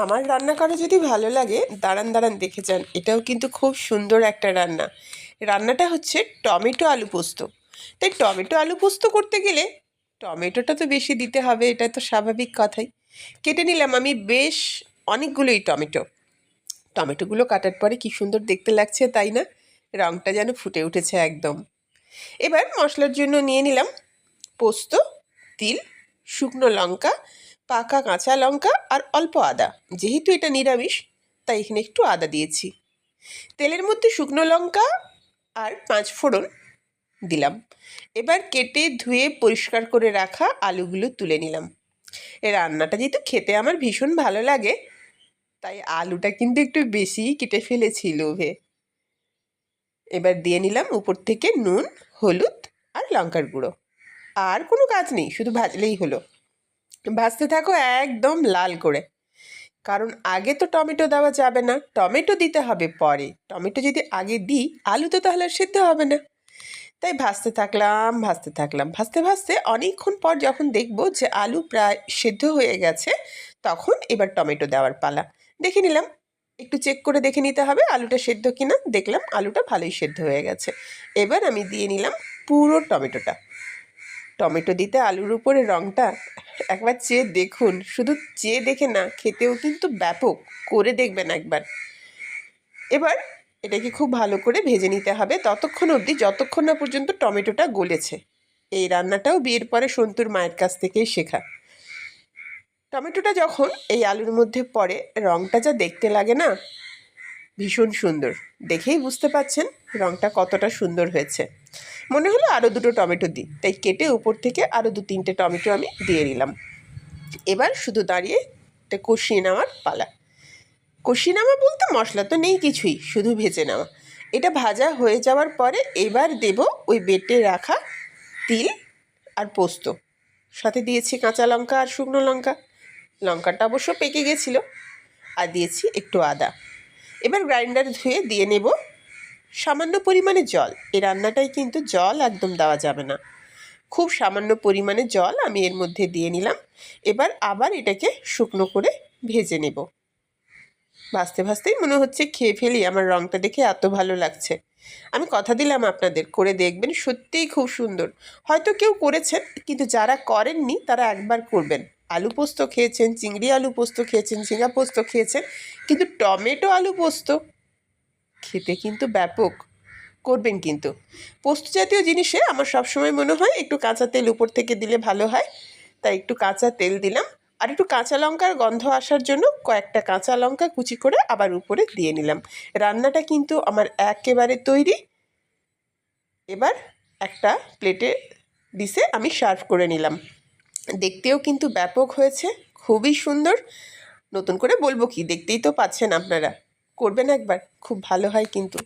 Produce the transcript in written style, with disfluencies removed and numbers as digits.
আমার রান্না করা যদি ভালো লাগে দাঁড়ান দাঁড়ান দেখে যান, এটাও কিন্তু খুব সুন্দর একটা রান্না। রান্নাটা হচ্ছে টমেটো আলু পোস্ত। তাই টমেটো আলু পোস্ত করতে গেলে টমেটোটা তো বেশি দিতে হবে, এটা তো স্বাভাবিক কথাই। কেটে নিলাম আমি বেশ অনেকগুলোই টমেটো। টমেটোগুলো কাটার পরে কি সুন্দর দেখতে লাগছে, তাই না? রঙটা যেন ফুটে উঠেছে একদম। এবার মশলার জন্য নিয়ে নিলাম পোস্ত, তিল, শুকনো লঙ্কা, পাকা কাঁচা লঙ্কা আর অল্প আদা। যেহেতু এটা নিরামিষ তাই এখানে একটু আদা দিয়েছি। তেলের মধ্যে শুকনো লঙ্কা আর 5 ফোড়ন দিলাম। এবার কেটে ধুয়ে পরিষ্কার করে রাখা আলুগুলো তুলে নিলাম। এই রান্নাটা যেহেতু খেতে আমার ভীষণ ভালো লাগে তাই আলুটা কিন্তু একটু বেশিই কেটে ফেলেছি লোভে। এবার দিয়ে নিলাম উপর থেকে নুন, হলুদ আর লঙ্কার গুঁড়ো। আর কোনো কাজ নেই, শুধু ভাজলেই হলো। ভাজতে থাকো একদম লাল করে, কারণ আগে তো টমেটো দেওয়া যাবে না, টমেটো দিতে হবে পরে। টমেটো যদি আগে দিই আলু তো তাহলে আর সিদ্ধ হবে না। তাই ভাজতে থাকলাম ভাজতে থাকলাম, ভাজতে ভাজতে অনেকক্ষণ পর যখন দেখব যে আলু প্রায় সিদ্ধ হয়ে গেছে, তখন এবার টমেটো দেওয়ার পালা। দেখে নিলাম, একটু চেক করে দেখে নিতে হবে আলুটা সেদ্ধ কিনা। দেখলাম আলুটা ভালোই সেদ্ধ হয়ে গেছে। এবার আমি দিয়ে নিলাম পুরো টমেটোটা। টমেটো দিতে আলুর উপরে রঙটা একবার চেয়ে দেখুন, শুধু চেয়ে দেখে না, খেতেও কিন্তু ব্যাপক। করে দেখবেন একবার। এবার এটাকে খুব ভালো করে ভেজে নিতে হবে ততক্ষণ অবধি যতক্ষণ না পর্যন্ত টমেটোটা গলেছে। এই রান্নাটাও বিয়ের পরে সন্তুর মায়ের কাছ থেকেই শেখা। টমেটোটা যখন এই আলুর মধ্যে পড়ে রঙটা যা দেখতে লাগে না, ভীষণ সুন্দর। দেখেই বুঝতে পাচ্ছেন রঙটা কতটা সুন্দর হয়েছে। মনে হলো আরও দুটো টমেটো দিই, তাই কেটে উপর থেকে আরও 2-3টে টমেটো আমি দিয়ে দিলাম। এবার শুধু দাঁড়িয়ে এটা কষিয়ে নেওয়ার পালা। কষিয়ে নেওয়া বলতে মশলা তো নেই কিছুই, শুধু ভেজে নেওয়া। এটা ভাজা হয়ে যাওয়ার পরে এবার দেব ওই বেটে রাখা তিল আর পোস্ত। সাথে দিয়েছি কাঁচা লঙ্কা আর শুকনো লঙ্কা। লঙ্কাটা অবশ্য পেকে গেছিলো। আর দিয়েছি একটু আদা। এবার গ্রাইন্ডার ধুয়ে দিয়ে নেব সামান্য পরিমাণে জল। এই রান্নাটায় কিন্তু জল একদম দেওয়া যাবে না। খুব সামান্য পরিমাণে জল আমি এর মধ্যে দিয়ে নিলাম। এবার আবার এটাকে শুকনো করে ভেজে নেব। ভাজতে ভাজতেই মনে হচ্ছে খেয়ে ফেলি, আমার রঙটা দেখে এত ভালো লাগছে। আমি কথা দিলাম আপনাদের করে দেখবেন, সত্যিই খুব সুন্দর। হয়তো কেউ করেছেন, কিন্তু যারা করেননি তারা একবার করবেন। আলু পোস্ত খেয়েছেন, চিংড়ি আলু পোস্ত খেয়েছেন, ঝিঙা পোস্ত খেয়েছেন, কিন্তু টমেটো আলু পোস্ত খেতে কিন্তু ব্যাপক। করবেন কিন্তু। পোস্ত জাতীয় জিনিসে আমার সবসময় মনে হয় একটু কাঁচা তেল উপর থেকে দিলে ভালো হয়। তাই একটু কাঁচা তেল দিলাম। আর একটু কাঁচা লঙ্কার গন্ধ আসার জন্য কয়েকটা কাঁচা লঙ্কা কুচি করে আবার উপরে দিয়ে নিলাম। রান্নাটা কিন্তু আমার একেবারে তৈরি। এবার একটা প্লেটে ডিশে আমি সার্ভ করে নিলাম। দেখতেও কিন্তু ব্যাপক হয়েছে, খুবই সুন্দর। নতুন করে বলবো কি, দেখতেই তো পাচ্ছেন আপনারা। করবেন একবার, খুব ভালো হয় কিন্তু।